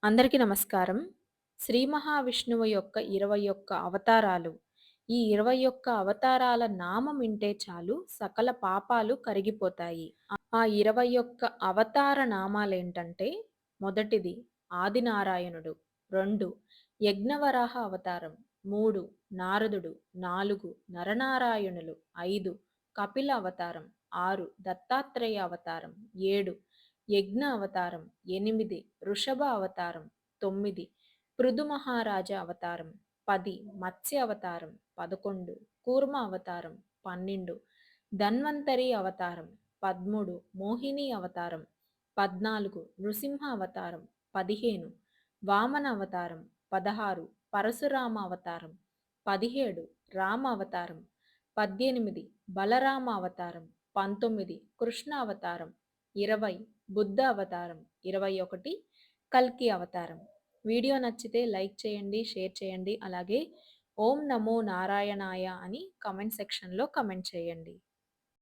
అందరికీ నమస్కారం. శ్రీ మహావిష్ణువు యొక్క 21 అవతారాలు. ఈ 21 అవతారాల నామం వింటే చాలు సకల పాపాలు కరిగిపోతాయి. ఆ 21 అవతార నామాలేంటంటే మొదటిది ఆదినారాయణుడు, 2 యజ్ఞవరాహ అవతారం, 3 నారదుడు, 4 నరనారాయణులు, 5 కపిల అవతారం, 6 దత్తాత్రేయ అవతారం, 7 యజ్ఞ అవతారం, 8 వృషభ అవతారం, 9 పృథు మహారాజా అవతారం, 10 మత్స్య అవతారం, 11 కూర్మ అవతారం, 12 ధన్వంతరి అవతారం, 13 మోహిని అవతారం, 14 నృసింహ అవతారం, 15 వామన అవతారం, 16 పరశురామ అవతారం, 17 రామ అవతారం, 18 బలరామ అవతారం, 19 కృష్ణ అవతారం, 20 బుద్ధ అవతారం, 21 కల్కి అవతారం. వీడియో నచ్చితే లైక్ చేయండి, షేర్ చేయండి. అలాగే ఓం నమో నారాయణాయ అని కామెంట్ సెక్షన్‌లో కామెంట్ చేయండి.